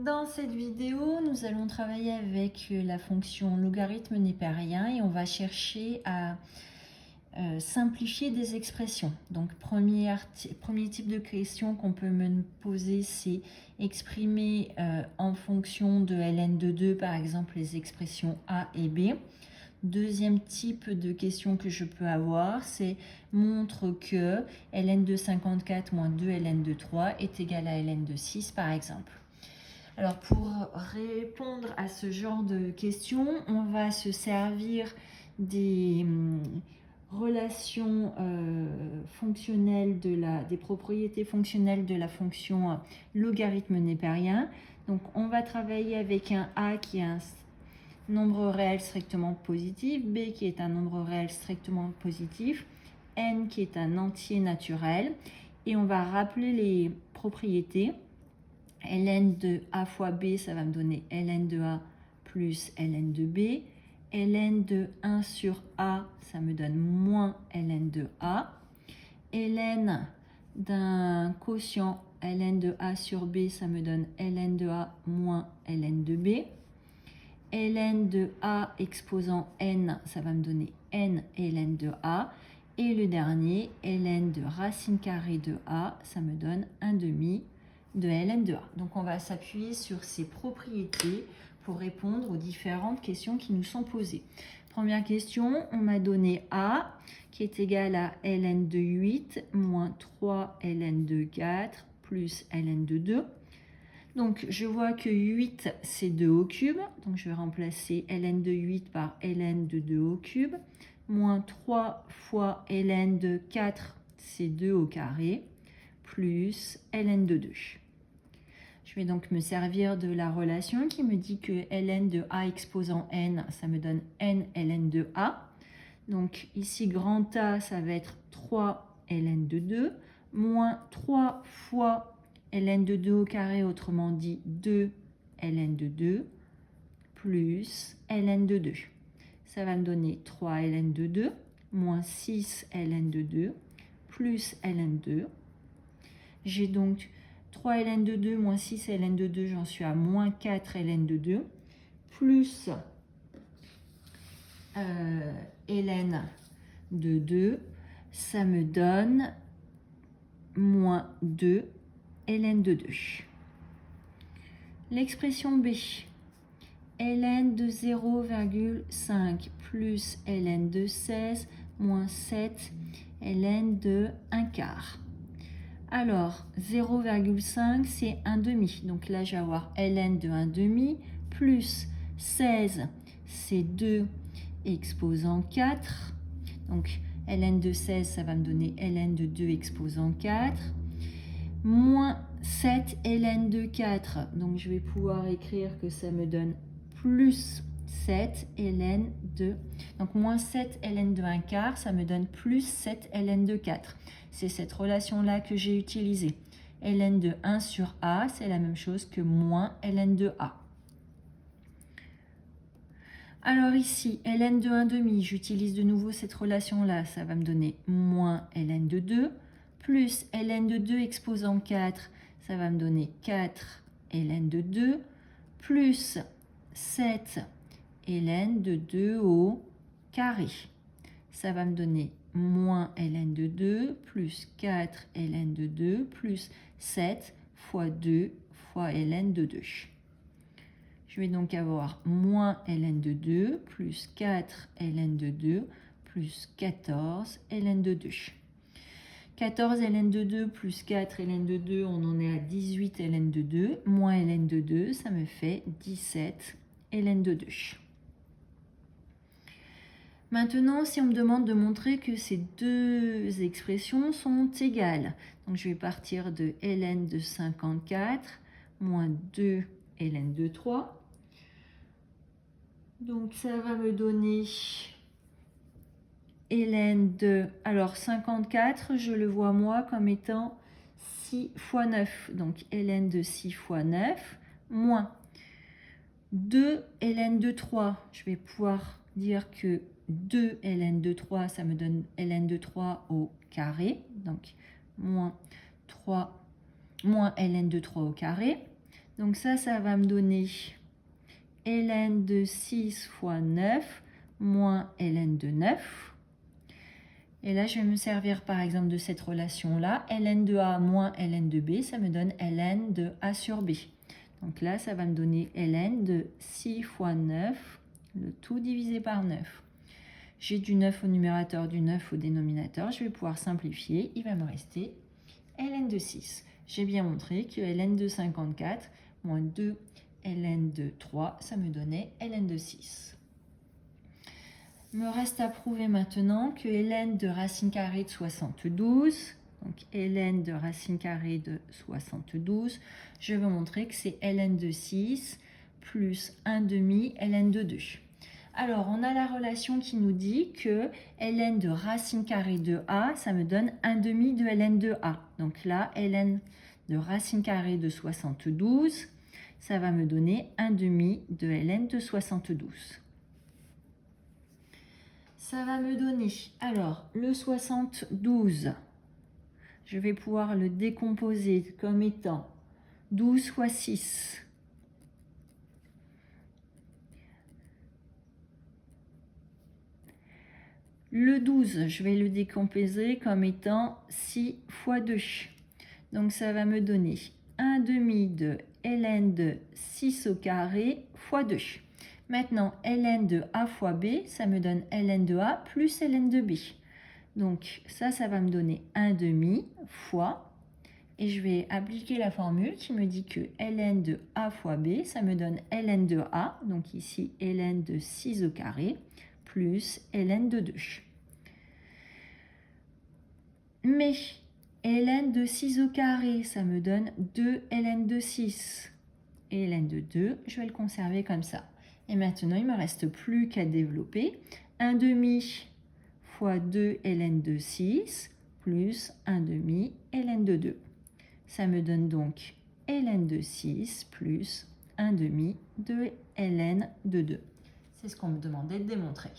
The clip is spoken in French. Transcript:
Dans cette vidéo, nous allons travailler avec la fonction logarithme népérien et on va chercher à simplifier des expressions. Donc, premier type de question qu'on peut me poser, c'est exprimer en fonction de ln de 2, par exemple, les expressions a et b. Deuxième type de question que je peux avoir, c'est montre que ln de 54 moins 2 ln de 3 est égal à ln de 6, par exemple. Alors, pour répondre à ce genre de questions, on va se servir des relations fonctionnelles des propriétés fonctionnelles de la fonction logarithme népérien. Donc, on va travailler avec un a qui est un nombre réel strictement positif, b qui est un nombre réel strictement positif, n qui est un entier naturel, et on va rappeler les propriétés. ln de a fois b, ça va me donner ln de a plus ln de b. ln de 1 sur a, ça me donne moins ln de a. ln d'un quotient ln de a sur b, ça me donne ln de a moins ln de b. ln de a exposant n, ça va me donner n ln de a. Et le dernier, ln de racine carrée de a, ça me donne 1/2 de ln de a. Donc, on va s'appuyer sur ces propriétés pour répondre aux différentes questions qui nous sont posées. Première question, on m'a donné a qui est égal à ln de 8 moins 3 ln de 4 plus ln de 2. Donc, je vois que 8, c'est 2 au cube. Donc, je vais remplacer ln de 8 par ln de 2 au cube. Moins 3 fois ln de 4, c'est 2 au carré, plus ln de 2. Je vais donc me servir de la relation qui me dit que ln de a exposant n, ça me donne n ln de a. Donc, ici, grand A, ça va être 3 ln de 2, moins 3 fois ln de 2 au carré, autrement dit 2 ln de 2, plus ln de 2. Ça va me donner 3 ln de 2, moins 6 ln de 2, plus ln de 2. J'ai donc 3 ln de 2 moins 6 ln de 2, j'en suis à moins 4 ln de 2, plus ln de 2, ça me donne moins 2 ln de 2. L'expression B, ln de 0,5 plus ln de 16 moins 7 ln de 1 quart. Alors, 0,5, c'est 1/2. Donc là, je vais avoir ln de 1/2 plus 16, c'est 2 exposant 4. Donc, ln de 16, ça va me donner ln de 2 exposant 4. Moins 7 ln de 4. Donc, je vais pouvoir écrire que ça me donne plus 7 ln de... Donc, moins 7 ln de 1 quart, ça me donne plus 7 ln de 4. C'est cette relation-là que j'ai utilisée. ln de 1 sur a, c'est la même chose que moins ln de a. Alors ici, ln de 1/2, j'utilise de nouveau cette relation-là. Ça va me donner moins ln de 2, plus ln de 2 exposant 4, ça va me donner 4 ln de 2, plus 7 ln de 2 au carré. Ça va me donner moins ln de 2, plus 4 ln de 2, plus 7 fois 2 fois ln de 2. Je vais donc avoir moins ln de 2, plus 4 ln de 2, plus 14 ln de 2. 14 ln de 2 plus 4 ln de 2, on en est à 18 ln de 2, moins ln de 2, ça me fait 17 ln de 2. Maintenant, si on me demande de montrer que ces deux expressions sont égales, donc je vais partir de ln de 54 moins 2 ln de 3. Donc ça va me donner ln de... Alors 54, je le vois moi comme étant 6 fois 9. Donc ln de 6 fois 9 moins 2 ln de 3. Je vais pouvoir dire que 2 ln de 3, ça me donne ln de 3 au carré. Donc moins ln de 3 au carré. Donc ça va me donner ln de 6 fois 9 moins ln de 9. Et là, je vais me servir par exemple de cette relation-là. Ln de A moins ln de B, ça me donne ln de A sur B. Donc là, ça va me donner ln de 6 fois 9, le tout divisé par 9. J'ai du 9 au numérateur, du 9 au dénominateur. Je vais pouvoir simplifier. Il va me rester ln de 6. J'ai bien montré que ln de 54 moins 2 ln de 3, ça me donnait ln de 6. Il me reste à prouver maintenant que ln de racine carrée de 72, donc ln de racine carrée de 72, je vais montrer que c'est ln de 6 plus 1 demi ln de 2. Alors, on a la relation qui nous dit que ln de racine carrée de A, ça me donne 1 demi de ln de A. Donc là, ln de racine carrée de 72, ça va me donner 1 demi de ln de 72. Ça va me donner, alors, le 72, je vais pouvoir le décomposer comme étant 12 fois 6. Le 12, je vais le décomposer comme étant 6 fois 2. Donc ça va me donner 1 demi de ln de 6 au carré fois 2. Maintenant, ln de A fois B, ça me donne ln de A plus ln de B. Donc ça va me donner 1 demi fois, et je vais appliquer la formule qui me dit que ln de A fois B, ça me donne ln de A, donc ici ln de 6 au carré, plus ln de 2. Mais ln de 6 au carré, ça me donne 2 ln de 6. Et ln de 2, je vais le conserver comme ça. Et maintenant, il ne me reste plus qu'à développer 1 demi fois 2 ln de 6 plus 1 demi ln de 2. Ça me donne donc ln de 6 plus 1 demi de ln de 2. C'est ce qu'on me demandait de démontrer.